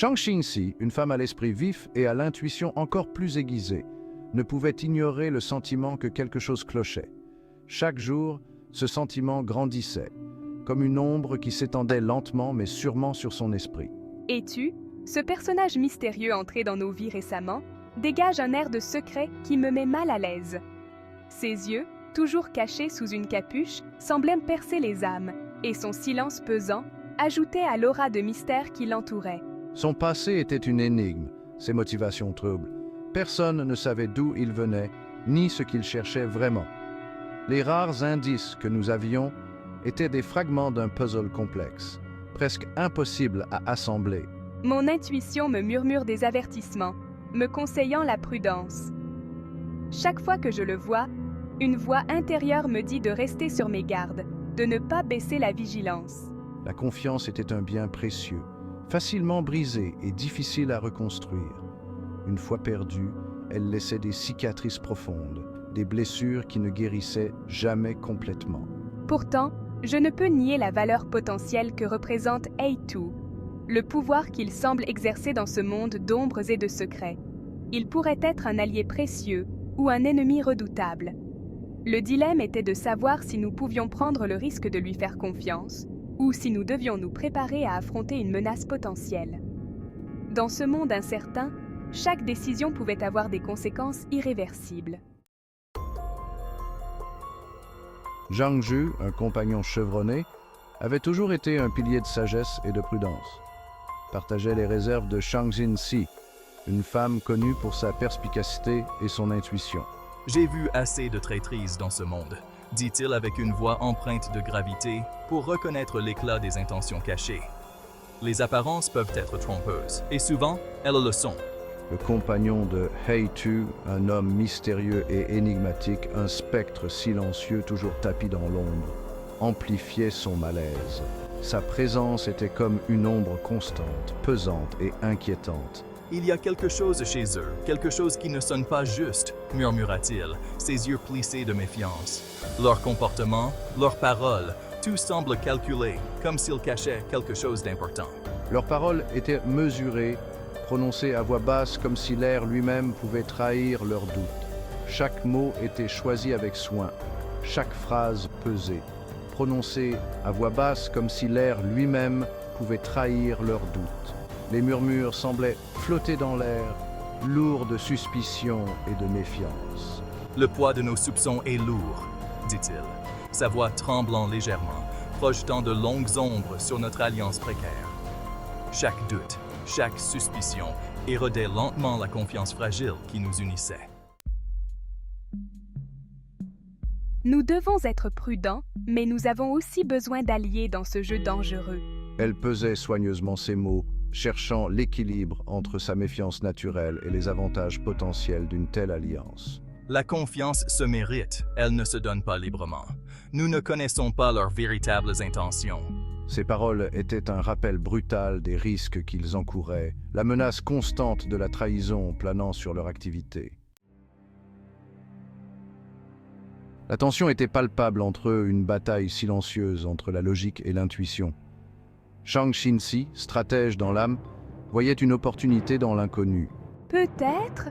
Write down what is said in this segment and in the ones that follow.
Shang Xinxi, une femme à l'esprit vif et à l'intuition encore plus aiguisée, ne pouvait ignorer le sentiment que quelque chose clochait. Chaque jour, ce sentiment grandissait, comme une ombre qui s'étendait lentement mais sûrement sur son esprit. Et tu, ce personnage mystérieux entré dans nos vies récemment, dégage un air de secret qui me met mal à l'aise. Ses yeux, toujours cachés sous une capuche, semblaient percer les âmes, et son silence pesant ajoutait à l'aura de mystère qui l'entourait. Son passé était une énigme, ses motivations troubles. Personne ne savait d'où il venait, ni ce qu'il cherchait vraiment. Les rares indices que nous avions étaient des fragments d'un puzzle complexe, presque impossible à assembler. Mon intuition me murmure des avertissements, me conseillant la prudence. Chaque fois que je le vois, une voix intérieure me dit de rester sur mes gardes, de ne pas baisser la vigilance. La confiance était un bien précieux, facilement brisé et difficile à reconstruire. Une fois perdue, elle laissait des cicatrices profondes, des blessures qui ne guérissaient jamais complètement. Pourtant, je ne peux nier la valeur potentielle que représente A2, le pouvoir qu'il semble exercer dans ce monde d'ombres et de secrets. Il pourrait être un allié précieux ou un ennemi redoutable. Le dilemme était de savoir si nous pouvions prendre le risque de lui faire confiance ou si nous devions nous préparer à affronter une menace potentielle. Dans ce monde incertain, chaque décision pouvait avoir des conséquences irréversibles. Zhang Zhu, un compagnon chevronné, avait toujours été un pilier de sagesse et de prudence. Partageait les réserves de Shang Xinxi, une femme connue pour sa perspicacité et son intuition. J'ai vu assez de traîtrise dans ce monde, dit-il avec une voix empreinte de gravité pour reconnaître l'éclat des intentions cachées. Les apparences peuvent être trompeuses, et souvent, elles le sont. Le compagnon de He-Tu, un homme mystérieux et énigmatique, un spectre silencieux toujours tapi dans l'ombre, amplifiait son malaise. Sa présence était comme une ombre constante, pesante et inquiétante. Il y a quelque chose chez eux, quelque chose qui ne sonne pas juste, murmura-t-il, ses yeux plissés de méfiance. Leur comportement, leurs paroles, tout semble calculé, comme s'ils cachaient quelque chose d'important. Leurs paroles étaient mesurées, prononcées à voix basse comme si l'air lui-même pouvait trahir leurs doutes. Chaque mot était choisi avec soin, chaque phrase pesée, prononcée à voix basse comme si l'air lui-même pouvait trahir leurs doutes. Les murmures semblaient flotter dans l'air, lourds de suspicion et de méfiance. Le poids de nos soupçons est lourd, dit-il, sa voix tremblant légèrement, projetant de longues ombres sur notre alliance précaire. Chaque doute, chaque suspicion érodait lentement la confiance fragile qui nous unissait. Nous devons être prudents, mais nous avons aussi besoin d'alliés dans ce jeu dangereux. Elle pesait soigneusement ses mots, cherchant l'équilibre entre sa méfiance naturelle et les avantages potentiels d'une telle alliance. La confiance se mérite, elle ne se donne pas librement. Nous ne connaissons pas leurs véritables intentions. Ces paroles étaient un rappel brutal des risques qu'ils encouraient, la menace constante de la trahison planant sur leur activité. La tension était palpable entre eux, une bataille silencieuse entre la logique et l'intuition. Shang Xinxi, stratège dans l'âme, voyait une opportunité dans l'inconnu. Peut-être,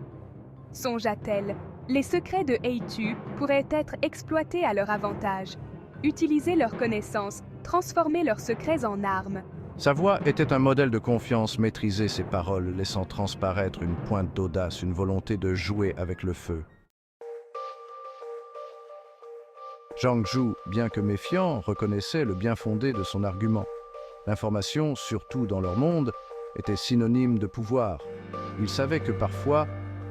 songea-t-elle, les secrets de He-Tu pourraient être exploités à leur avantage, utiliser leurs connaissances, transformer leurs secrets en armes. Sa voix était un modèle de confiance, maîtriser ses paroles, laissant transparaître une pointe d'audace, une volonté de jouer avec le feu. Zhang Zhu, bien que méfiant, reconnaissait le bien fondé de son argument. L'information, surtout dans leur monde, était synonyme de pouvoir. Ils savaient que parfois,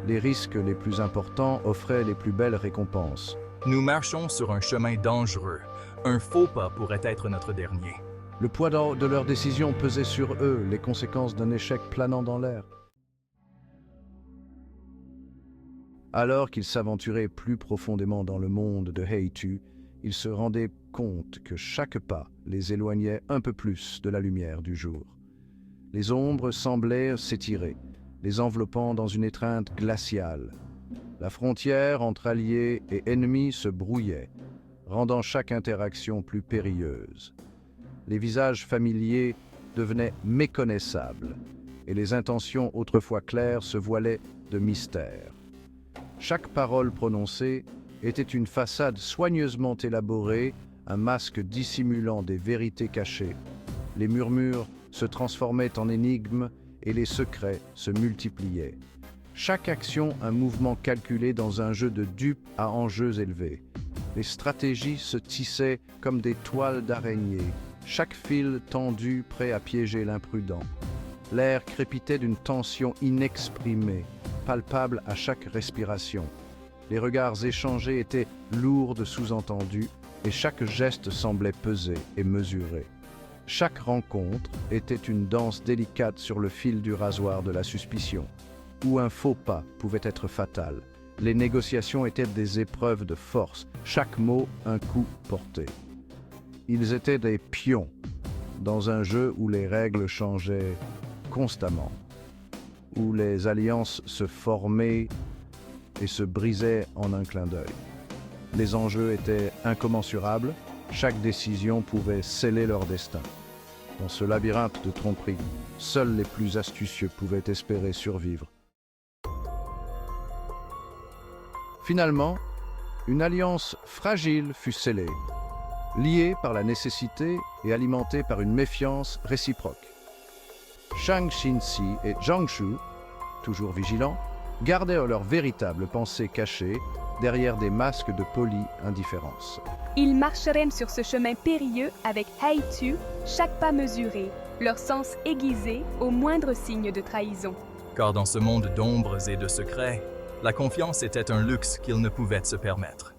les risques les plus importants offraient les plus belles récompenses. Nous marchons sur un chemin dangereux. Un faux pas pourrait être notre dernier. Le poids de leurs décisions pesait sur eux, les conséquences d'un échec planant dans l'air. Alors qu'ils s'aventuraient plus profondément dans le monde de He-Tu, ils se rendaient compte que chaque pas les éloignait un peu plus de la lumière du jour. Les ombres semblaient s'étirer, les enveloppant dans une étreinte glaciale. La frontière entre alliés et ennemis se brouillait, rendant chaque interaction plus périlleuse. Les visages familiers devenaient méconnaissables. et les intentions autrefois claires se voilaient de mystère. Chaque parole prononcée était une façade soigneusement élaborée, un masque dissimulant des vérités cachées. Les murmures se transformaient en énigmes et les secrets se multipliaient. Chaque action un mouvement calculé dans un jeu de dupes à enjeux élevés. Les stratégies se tissaient comme des toiles d'araignée, chaque fil tendu prêt à piéger l'imprudent. L'air crépitait d'une tension inexprimée, palpable à chaque respiration. Les regards échangés étaient lourds de sous-entendus et chaque geste semblait peser et mesurer. Chaque rencontre était une danse délicate sur le fil du rasoir de la suspicion, où un faux pas pouvait être fatal. Les négociations étaient des épreuves de force, chaque mot un coup porté. Ils étaient des pions dans un jeu où les règles changeaient constamment, où les alliances se formaient et se brisaient en un clin d'œil. Les enjeux étaient incommensurables, chaque décision pouvait sceller leur destin. Dans ce labyrinthe de tromperies, seuls les plus astucieux pouvaient espérer survivre. Finalement, une alliance fragile fut scellée, liée par la nécessité et alimentée par une méfiance réciproque. Shang Xin-si et Zhang Shu, toujours vigilants, gardèrent leur véritable pensée cachée derrière des masques de polie indifférence. Ils marcheraient sur ce chemin périlleux avec Hei-Tu, chaque pas mesuré, leur sens aiguisé au moindre signe de trahison. Car dans ce monde d'ombres et de secrets, la confiance était un luxe qu'ils ne pouvaient se permettre.